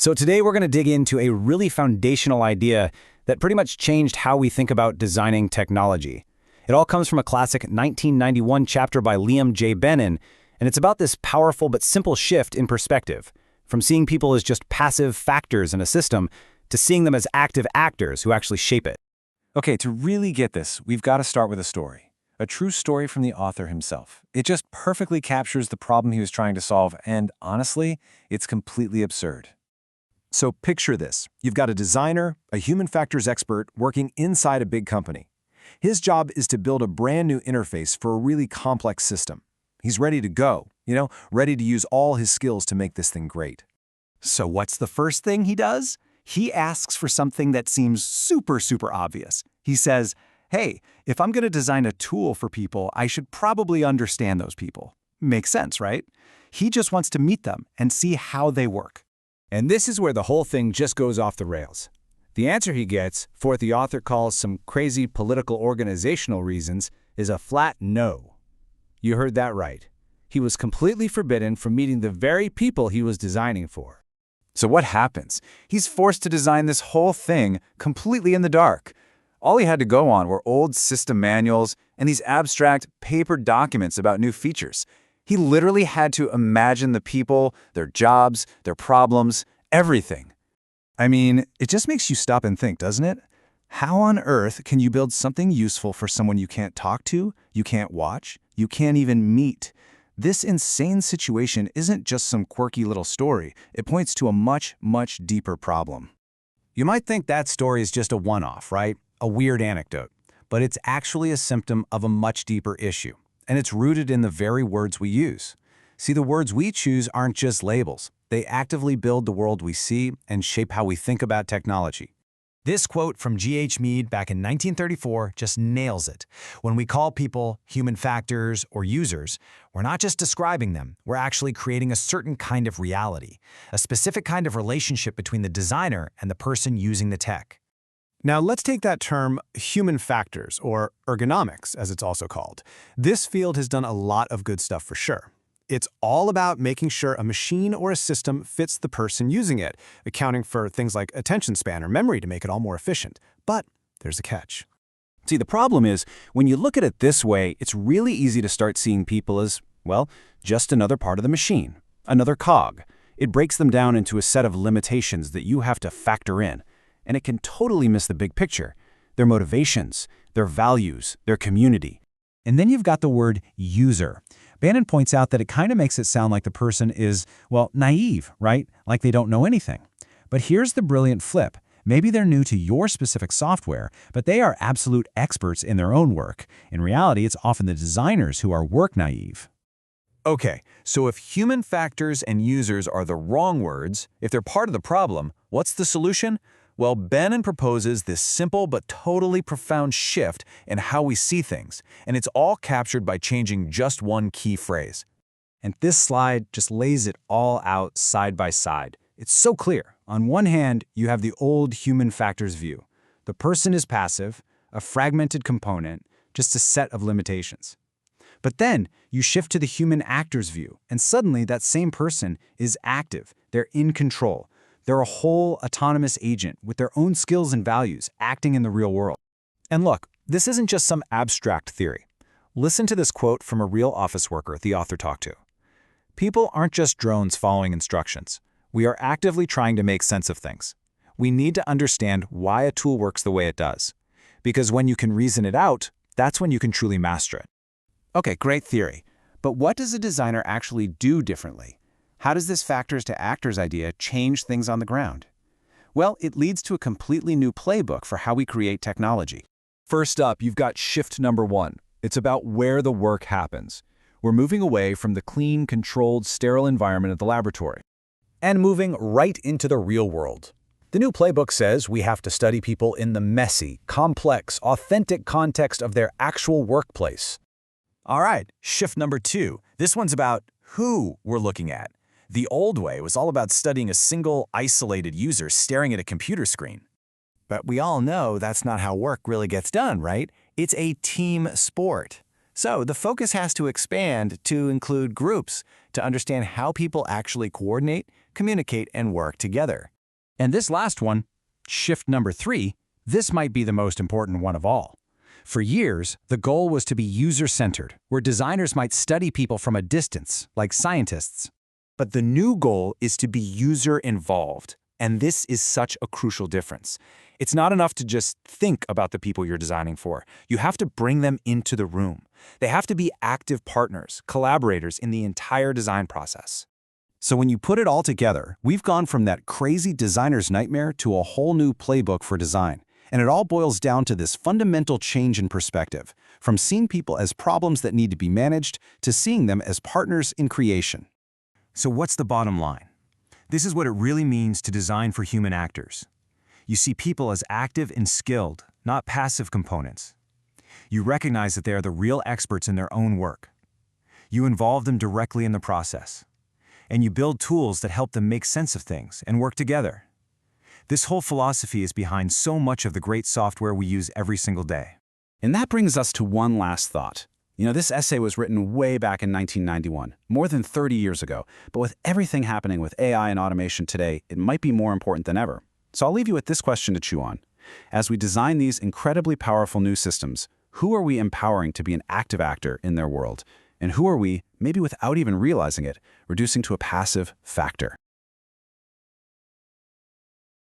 So today we're going to dig into a really foundational idea that pretty much changed how we think about designing technology. It all comes from a classic 1991 chapter by Liam J. Bannon, and it's about this powerful but simple shift in perspective, from seeing people as just passive factors in a system to seeing them as active actors who actually shape it. Okay, to really get this, we've got to start with a story. A true story from the author himself. It just perfectly captures the problem he was trying to solve, and honestly, it's completely absurd. So picture this. You've got a designer, a human factors expert, working inside a big company. His job is to build a brand new interface for a really complex system. He's ready to go, ready to use all his skills to make this thing great. So what's the first thing he does? He asks for something that seems super obvious. He says, hey, if I'm going to design a tool for people, I should probably understand those people. Makes sense, right? He just wants to meet them and see how they work. And this is where the whole thing just goes off the rails. The answer he gets, for what the author calls some crazy political organizational reasons, is a flat no. You heard that right. He was completely forbidden from meeting the very people he was designing for. So what happens? He's forced to design this whole thing completely in the dark. All he had to go on were old system manuals and these abstract paper documents about new features. He literally had to imagine the people, their jobs, their problems, everything. I mean, it just makes you stop and think, doesn't it? How on earth can you build something useful for someone you can't talk to, you can't watch, you can't even meet? This insane situation isn't just some quirky little story. It points to a much deeper problem. You might think that story is just a one-off, right? A weird anecdote. But it's actually a symptom of a much deeper issue. And it's rooted in the very words we use. See, the words we choose aren't just labels. They actively build the world we see and shape how we think about technology. This quote from G.H. Mead back in 1934 just nails it. When we call people human factors or users, we're not just describing them, we're actually creating a certain kind of reality, a specific kind of relationship between the designer and the person using the tech. Now let's take that term human factors, or ergonomics as it's also called. This field has done a lot of good stuff for sure. It's all about making sure a machine or a system fits the person using it, accounting for things like attention span or memory to make it all more efficient. But there's a catch. See, the problem is, when you look at it this way, it's really easy to start seeing people as, well, just another part of the machine, another cog. It breaks them down into a set of limitations that you have to factor in. And it can totally miss the big picture, their motivations, their values, their community. And then you've got the word user. Bannon points out that it kind of makes it sound like the person is, well, naive, right? Like they don't know anything. But here's the brilliant flip. Maybe they're new to your specific software, but they are absolute experts in their own work. In reality, it's often the designers who are work naive. Okay, so if human factors and users are the wrong words, if they're part of the problem, what's the solution? Well, Bannon proposes this simple but totally profound shift in how we see things, and it's all captured by changing just one key phrase. And this slide just lays it all out side by side. It's so clear. On one hand, you have the old human factors view. The person is passive, a fragmented component, just a set of limitations. But then you shift to the human actors view, and suddenly that same person is active. They're in control. They're a whole autonomous agent with their own skills and values acting in the real world. And look, this isn't just some abstract theory. Listen to this quote from a real office worker the author talked to. People aren't just drones following instructions. We are actively trying to make sense of things. We need to understand why a tool works the way it does. Because when you can reason it out, that's when you can truly master it. Okay, great theory. But what does a designer actually do differently? How does this factors to actors idea change things on the ground? Well, it leads to a completely new playbook for how we create technology. First up, you've got shift number one. It's about where the work happens. We're moving away from the clean, controlled, sterile environment of the laboratory. And moving right into the real world. The new playbook says we have to study people in the messy, complex, authentic context of their actual workplace. All right, shift number two. This one's about who we're looking at. The old way was all about studying a single, isolated user staring at a computer screen. But we all know that's not how work really gets done, right? It's a team sport. So the focus has to expand to include groups to understand how people actually coordinate, communicate, and work together. And this last one, shift number 3, this might be the most important one of all. For years, the goal was to be user-centered, where designers might study people from a distance, like scientists. But the new goal is to be user-involved, and this is such a crucial difference. It's not enough to just think about the people you're designing for. You have to bring them into the room. They have to be active partners, collaborators in the entire design process. So when you put it all together, we've gone from that crazy designer's nightmare to a whole new playbook for design. And it all boils down to this fundamental change in perspective, from seeing people as problems that need to be managed to seeing them as partners in creation. So what's the bottom line? This is what it really means to design for human actors. You see people as active and skilled, not passive components. You recognize that they are the real experts in their own work. You involve them directly in the process. And you build tools that help them make sense of things and work together. This whole philosophy is behind so much of the great software we use every single day. And that brings us to one last thought. This essay was written way back in 1991, more than 30 years ago. But with everything happening with AI and automation today, it might be more important than ever. So I'll leave you with this question to chew on. As we design these incredibly powerful new systems, who are we empowering to be an active actor in their world? And who are we, maybe without even realizing it, reducing to a passive factor?